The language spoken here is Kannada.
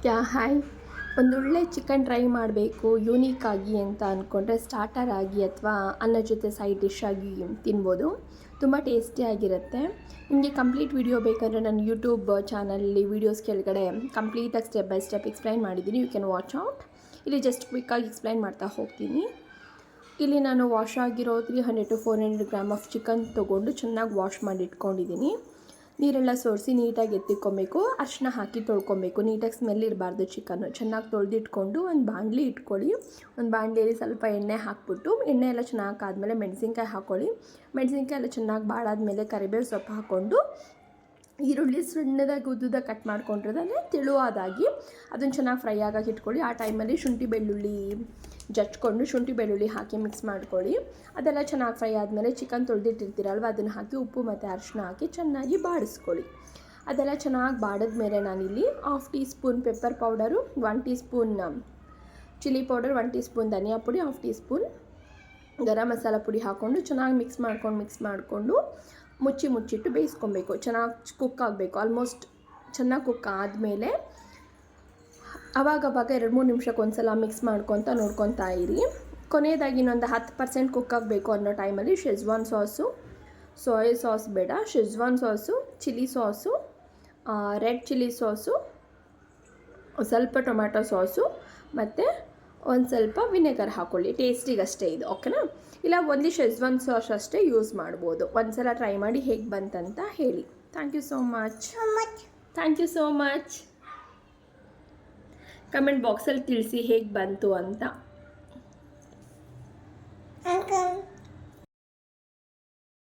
ಹಾಯ್. ಒಂದೊಳ್ಳೆ ಚಿಕನ್ ಟ್ರೈ ಮಾಡಬೇಕು ಯೂನಿಕ್ ಆಗಿ ಅಂತ ಅಂದ್ಕೊಂಡ್ರೆ ಸ್ಟಾರ್ಟರ್ ಆಗಿ ಅಥವಾ ಅನ್ನ ಜೊತೆ ಸೈಡ್ ಡಿಶ್ ಆಗಿ ತಿನ್ಬೋದು. ತುಂಬ ಟೇಸ್ಟಿಯಾಗಿರುತ್ತೆ. ನಿಮಗೆ ಕಂಪ್ಲೀಟ್ ವಿಡಿಯೋ ಬೇಕಂದರೆ ನನ್ನ ಯೂಟ್ಯೂಬ್ ಚಾನಲಲ್ಲಿ ವೀಡಿಯೋಸ್ ಕೆಳಗಡೆ ಕಂಪ್ಲೀಟಾಗಿ ಸ್ಟೆಪ್ ಬೈ ಸ್ಟೆಪ್ ಎಕ್ಸ್ಪ್ಲೈನ್ ಮಾಡಿದ್ದೀನಿ. You can watch out. ಇಲ್ಲಿ ಜಸ್ಟ್ ಕ್ವಿಕ್ಕಾಗಿ ಎಕ್ಸ್ಪ್ಲೈನ್ ಮಾಡ್ತಾ ಹೋಗ್ತೀನಿ. ಇಲ್ಲಿ ನಾನು ವಾಶ್ ಆಗಿರೋ 300 to 400 ಗ್ರಾಮ್ ಆಫ್ ಚಿಕನ್ ತೊಗೊಂಡು ಚೆನ್ನಾಗಿ ವಾಶ್ ಮಾಡಿ ಇಟ್ಕೊಂಡಿದ್ದೀನಿ. ನೀರೆಲ್ಲ ಸೋರಿಸಿ ನೀಟಾಗಿ ಎತ್ತಿಕ್ಕೊಬೇಕು. ಅರಿಶಿನ ಹಾಕಿ ತೊಳ್ಕೊಬೇಕು. ನೀಟಾಗಿ ಸ್ಮೆಲ್ ಇರಬಾರ್ದು ಚಿಕನ್ನು. ಚೆನ್ನಾಗಿ ತೊಳೆದಿಟ್ಕೊಂಡು ಒಂದು ಬಾಣಲಿ ಇಟ್ಕೊಳ್ಳಿ. ಒಂದು ಬಾಣಲಿಯಲ್ಲಿ ಸ್ವಲ್ಪ ಎಣ್ಣೆ ಹಾಕ್ಬಿಟ್ಟು ಎಣ್ಣೆ ಎಲ್ಲ ಚೆನ್ನಾಗಿ ಆದಮೇಲೆ ಮೆಣಸಿನ್ಕಾಯಿ ಹಾಕ್ಕೊಳ್ಳಿ. ಮೆಣಸಿನ್ಕಾಯಿ ಎಲ್ಲ ಚೆನ್ನಾಗಿ ಬಾಡಾದಮೇಲೆ ಕರಿಬೇವು ಸೊಪ್ಪು ಹಾಕ್ಕೊಂಡು ಈರುಳ್ಳಿ ಸಣ್ಣದಾಗಿ ಉದ್ದುದಾಗಿ ಕಟ್ ಮಾಡ್ಕೊಂಡಿರೋದನ್ನೇ ತೆಳುವಾದಾಗಿ ಅದನ್ನು ಚೆನ್ನಾಗಿ ಫ್ರೈ ಆಗೋಕೆ ಇಟ್ಕೊಳ್ಳಿ. ಆ ಟೈಮಲ್ಲಿ ಶುಂಠಿ ಬೆಳ್ಳುಳ್ಳಿ ಜಚ್ಕೊಂಡು ಶುಂಠಿ ಬೆಳ್ಳುಳ್ಳಿ ಹಾಕಿ ಮಿಕ್ಸ್ ಮಾಡ್ಕೊಳ್ಳಿ. ಅದೆಲ್ಲ ಚೆನ್ನಾಗಿ ಫ್ರೈ ಆದಮೇಲೆ ಚಿಕನ್ ತೊಳೆದಿಟ್ಟಿರ್ತೀರಲ್ವ ಅದನ್ನು ಹಾಕಿ ಉಪ್ಪು ಮತ್ತು ಅರಿಶಿನ ಹಾಕಿ ಚೆನ್ನಾಗಿ ಬಾಡಿಸ್ಕೊಳ್ಳಿ. ಅದೆಲ್ಲ ಚೆನ್ನಾಗಿ ಬಾಡಿದ್ಮೇಲೆ ನಾನಿಲ್ಲಿ 1/2 teaspoon pepper powder, 1 teaspoon chilli powder, 1 teaspoon ಧನಿಯಾ ಪುಡಿ, 1/2 ಟೀ ಸ್ಪೂನ್ ಗರಂ ಮಸಾಲ ಪುಡಿ ಹಾಕ್ಕೊಂಡು ಚೆನ್ನಾಗಿ ಮಿಕ್ಸ್ ಮಾಡಿಕೊಂಡು ಮುಚ್ಚಿಟ್ಟು ಬೇಯಿಸ್ಕೊಬೇಕು. ಚೆನ್ನಾಗಿ ಕುಕ್ ಆಗಬೇಕು. ಆಲ್ಮೋಸ್ಟ್ ಚೆನ್ನಾಗಿ ಕುಕ್ ಆದಮೇಲೆ ಆವಾಗ 2-3 ನಿಮಿಷಕ್ಕೆ ಒಂದು ಸಲ ಮಿಕ್ಸ್ ಮಾಡ್ಕೊತ ನೋಡ್ಕೊತಾ ಇರಿ. ಕೊನೆಯದಾಗಿ ಇನ್ನೊಂದು 10% ಕುಕ್ ಆಗಬೇಕು ಅನ್ನೋ ಟೈಮಲ್ಲಿ ಶೆಜ್ವಾನ್ ಸಾಸು, ಸೋಯಾ ಸಾಸ್ ಬೇಡ, Schezwan sauce, chilli sauce, red chilli sauce, ಸ್ವಲ್ಪ ಟೊಮ್ಯಾಟೊ ಸಾಸು ಮತ್ತು ಒಂದು ಸ್ವಲ್ಪ ವಿನೆಗರ್ ಹಾಕ್ಕೊಳ್ಳಿ. ಟೇಸ್ಟಿಗಷ್ಟೇ ಇದು, ಓಕೆನಾ? ಇಲ್ಲ ಓನ್ಲಿ ಶೆಜ್ವಾನ್ ಸಾಸ್ ಅಷ್ಟೇ ಯೂಸ್ ಮಾಡ್ಬೋದು. ಒಂದು ಸಲ ಟ್ರೈ ಮಾಡಿ ಹೇಗೆ ಬಂತಂತ ಹೇಳಿ. Thank you so much. Comment ಬಾಕ್ಸಲ್ಲಿ ತಿಳಿಸಿ ಹೇಗೆ ಬಂತು ಅಂತ.